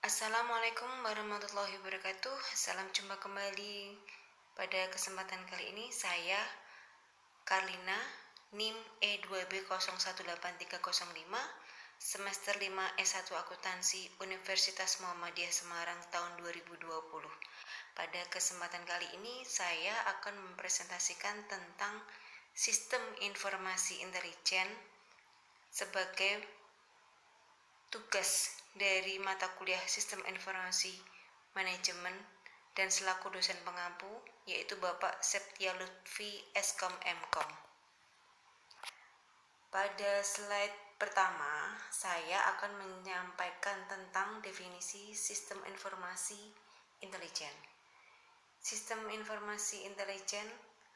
Assalamualaikum warahmatullahi wabarakatuh. Salam jumpa kembali. Pada kesempatan kali ini saya Karlina, NIM E2B018305, semester 5 S1 Akuntansi Universitas Muhammadiyah Semarang tahun 2020. Pada kesempatan kali ini saya akan mempresentasikan tentang sistem informasi intelijen sebagai tugas dari mata kuliah Sistem Informasi Manajemen dan selaku dosen pengampu yaitu Bapak Septia Lutfi Eskom Mkom. Pada slide pertama, saya akan menyampaikan tentang definisi sistem informasi intelijen. Sistem informasi intelijen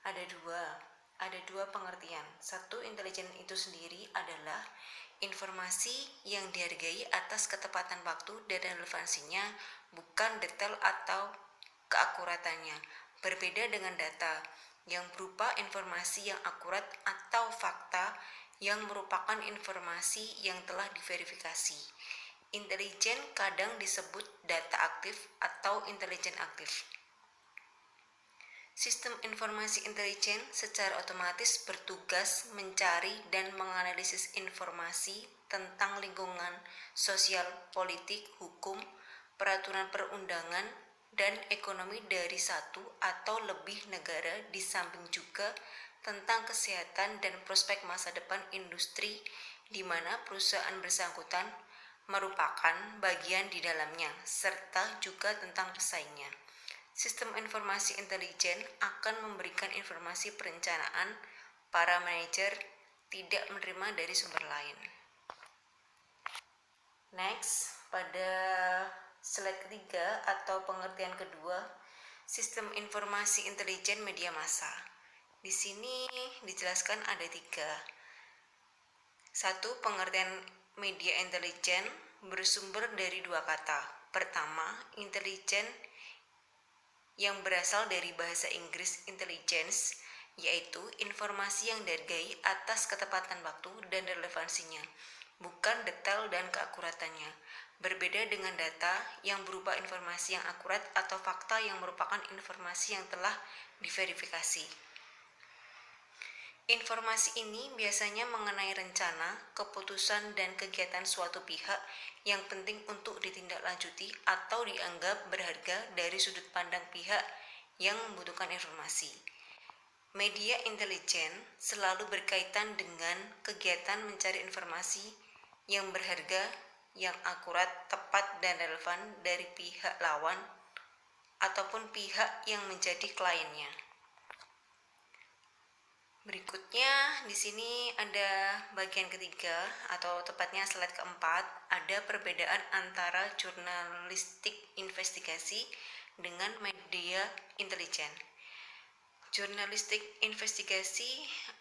ada dua pengertian. Satu, intelijen itu sendiri adalah informasi yang dihargai atas ketepatan waktu dan relevansinya, bukan detail atau keakuratannya. Berbeda dengan data yang berupa informasi yang akurat atau fakta yang merupakan informasi yang telah diverifikasi. Intelijen kadang disebut data aktif atau intelijen aktif. Sistem informasi intelijen secara otomatis bertugas mencari dan menganalisis informasi tentang lingkungan sosial, politik, hukum, peraturan perundangan, dan ekonomi dari satu atau lebih negara, di samping juga tentang kesehatan dan prospek masa depan industri di mana perusahaan bersangkutan merupakan bagian di dalamnya, serta juga tentang pesaingnya. Sistem informasi intelijen akan memberikan informasi perencanaan para manajer tidak menerima dari sumber lain. Next, pada slide ketiga atau pengertian kedua, sistem informasi intelijen media massa. Di sini dijelaskan ada 3. Satu, pengertian media intelijen bersumber dari 2 kata. Pertama, intelijen yang berasal dari bahasa Inggris intelligence, yaitu informasi yang dihargai atas ketepatan waktu dan relevansinya, bukan detail dan keakuratannya. Berbeda dengan data yang berupa informasi yang akurat atau fakta yang merupakan informasi yang telah diverifikasi. Informasi ini biasanya mengenai rencana, keputusan, dan kegiatan suatu pihak yang penting untuk ditindaklanjuti atau dianggap berharga dari sudut pandang pihak yang membutuhkan informasi. Media intelijen selalu berkaitan dengan kegiatan mencari informasi yang berharga, yang akurat, tepat, dan relevan dari pihak lawan ataupun pihak yang menjadi kliennya. Berikutnya di sini ada bagian ketiga atau tepatnya slide keempat, ada perbedaan antara jurnalistik investigasi dengan media intelijen. Jurnalistik investigasi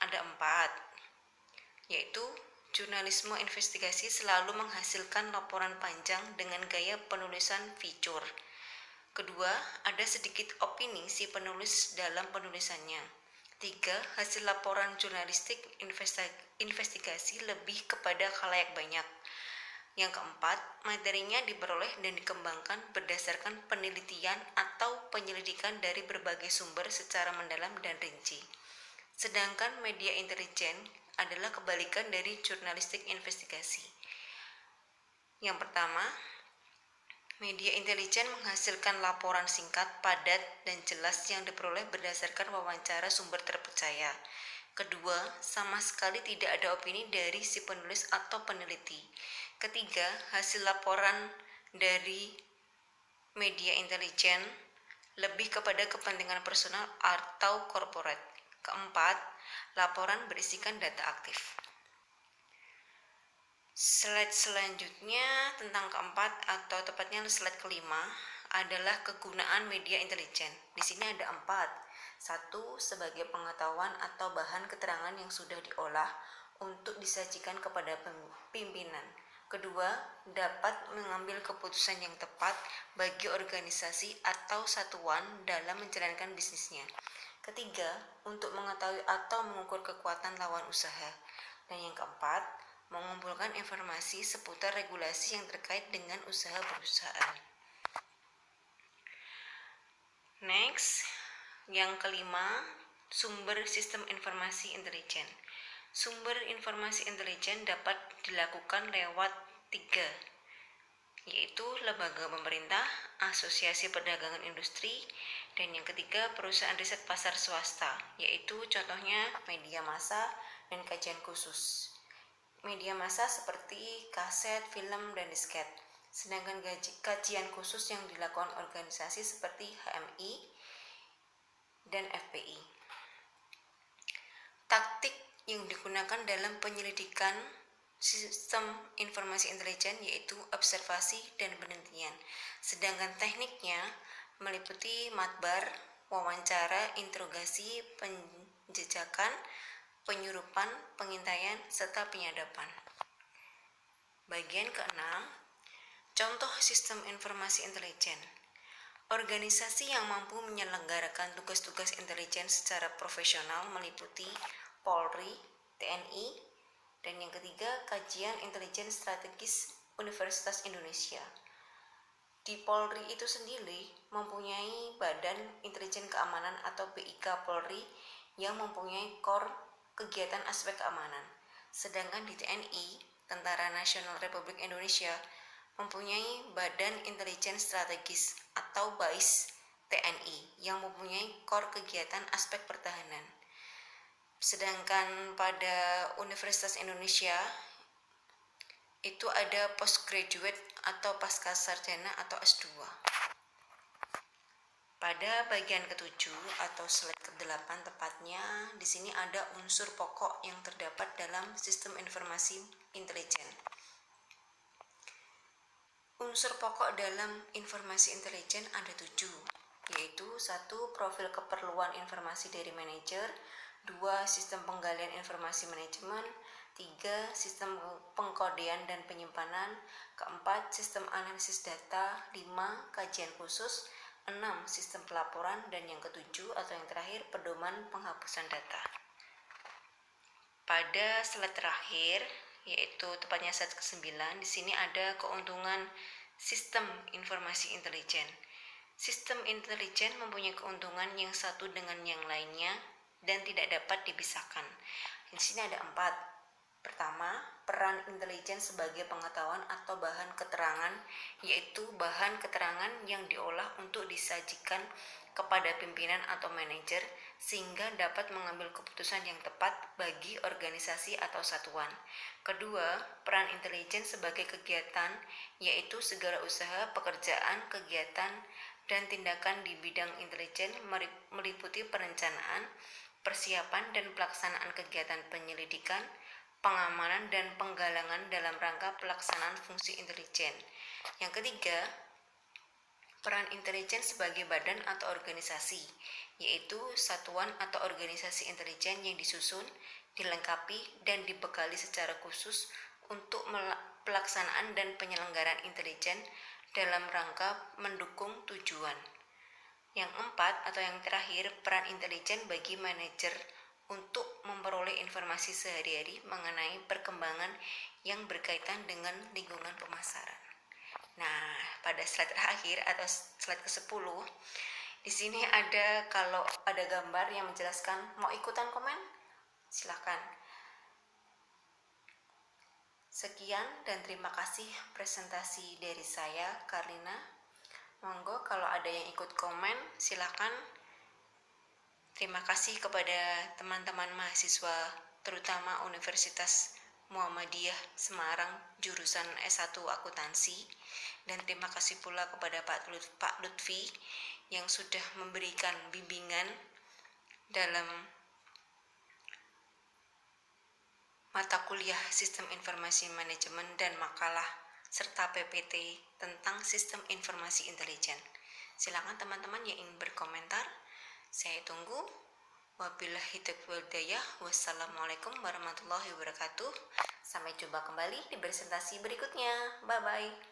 ada 4, yaitu jurnalisme investigasi selalu menghasilkan laporan panjang dengan gaya penulisan feature. Kedua, ada sedikit opini si penulis dalam penulisannya. 3. Hasil laporan jurnalistik investigasi lebih kepada khalayak banyak. Yang keempat, materinya diperoleh dan dikembangkan berdasarkan penelitian atau penyelidikan dari berbagai sumber secara mendalam dan rinci. Sedangkan media intelijen adalah kebalikan dari jurnalistik investigasi. Yang pertama, media intelijen menghasilkan laporan singkat, padat, dan jelas yang diperoleh berdasarkan wawancara sumber terpercaya. Kedua, sama sekali tidak ada opini dari si penulis atau peneliti. Ketiga, hasil laporan dari media intelijen lebih kepada kepentingan personal atau korporat. Keempat, laporan berisikan data aktif. Slide selanjutnya tentang keempat atau tepatnya slide kelima adalah kegunaan media intelijen. Di sini ada 4. 1. Sebagai pengetahuan atau bahan keterangan yang sudah diolah untuk disajikan kepada pimpinan. Kedua, dapat mengambil keputusan yang tepat bagi organisasi atau satuan dalam menjalankan bisnisnya. Ketiga, untuk mengetahui atau mengukur kekuatan lawan usaha. Dan yang keempat, mengumpulkan informasi seputar regulasi yang terkait dengan usaha perusahaan. Next, yang kelima, sumber sistem informasi intelijen. Sumber informasi intelijen dapat dilakukan lewat 3, yaitu lembaga pemerintah, asosiasi perdagangan industri, dan yang ketiga perusahaan riset pasar swasta, yaitu contohnya media massa dan kajian khusus. Media massa seperti kaset, film, dan disket. Sedangkan kajian khusus yang dilakukan organisasi seperti HMI dan FPI. Taktik yang digunakan dalam penyelidikan sistem informasi intelijen yaitu observasi dan penelitian. Sedangkan tekniknya meliputi matbar, wawancara, interogasi, penjejakan, penyurupan, pengintaian, serta penyadapan. Bagian keenam, contoh sistem informasi intelijen. Organisasi yang mampu menyelenggarakan tugas-tugas intelijen secara profesional meliputi Polri, TNI, dan yang ketiga, Kajian Intelijen Strategis Universitas Indonesia. Di Polri itu sendiri mempunyai Badan Intelijen Keamanan atau BIK Polri yang mempunyai core kegiatan aspek keamanan. Sedangkan di TNI, Tentara Nasional Republik Indonesia, mempunyai Badan Intelijen Strategis atau BAIS TNI yang mempunyai core kegiatan aspek pertahanan. Sedangkan pada Universitas Indonesia itu ada postgraduate atau pasca sarjana atau S2. Pada bagian ketujuh atau slide ke-8 tepatnya, di sini ada unsur pokok yang terdapat dalam sistem informasi intelijen. Unsur pokok dalam informasi intelijen ada 7, yaitu 1. Profil keperluan informasi dari manajer, 2. Sistem penggalian informasi manajemen, 3. Sistem pengkodean dan penyimpanan, 4. Sistem analisis data, 5. Kajian khusus, 6. Sistem pelaporan, dan yang ke-7 atau yang terakhir pedoman penghapusan data. Pada slide terakhir, yaitu tepatnya slide ke-9, di sini ada keuntungan sistem informasi intelijen. Sistem intelijen mempunyai keuntungan yang satu dengan yang lainnya dan tidak dapat dipisahkan. Di sini ada 4. Pertama, peran intelijen sebagai pengetahuan atau bahan keterangan, yaitu bahan keterangan yang diolah untuk disajikan kepada pimpinan atau manajer sehingga dapat mengambil keputusan yang tepat bagi organisasi atau satuan. Kedua, peran intelijen sebagai kegiatan, yaitu segala usaha, pekerjaan, kegiatan, dan tindakan di bidang intelijen meliputi perencanaan, persiapan, dan pelaksanaan kegiatan penyelidikan, pengamanan, dan penggalangan dalam rangka pelaksanaan fungsi intelijen. Yang ketiga, peran intelijen sebagai badan atau organisasi, yaitu satuan atau organisasi intelijen yang disusun, dilengkapi, dan dibekali secara khusus untuk pelaksanaan dan penyelenggaraan intelijen dalam rangka mendukung tujuan. Yang 4 atau yang terakhir, peran intelijen bagi manajer untuk memperoleh informasi sehari-hari mengenai perkembangan yang berkaitan dengan lingkungan pemasaran. Nah, pada slide terakhir atau slide ke-10, di sini ada kalau ada gambar yang menjelaskan, mau ikutan komen? Silakan. Sekian dan terima kasih presentasi dari saya, Karlina. Monggo kalau ada yang ikut komen, silakan. Terima kasih kepada teman-teman mahasiswa, terutama Universitas Muhammadiyah Semarang, jurusan S1 Akuntansi, dan terima kasih pula kepada Pak Lutfi yang sudah memberikan bimbingan dalam mata kuliah Sistem Informasi Manajemen dan makalah serta PPT tentang Sistem Informasi Intelijen. Silakan teman-teman yang ingin berkomentar. Saya tunggu. Wabillahi taufiq wal hidayah. Wassalamualaikum warahmatullahi wabarakatuh. Sampai jumpa kembali di presentasi berikutnya. Bye-bye.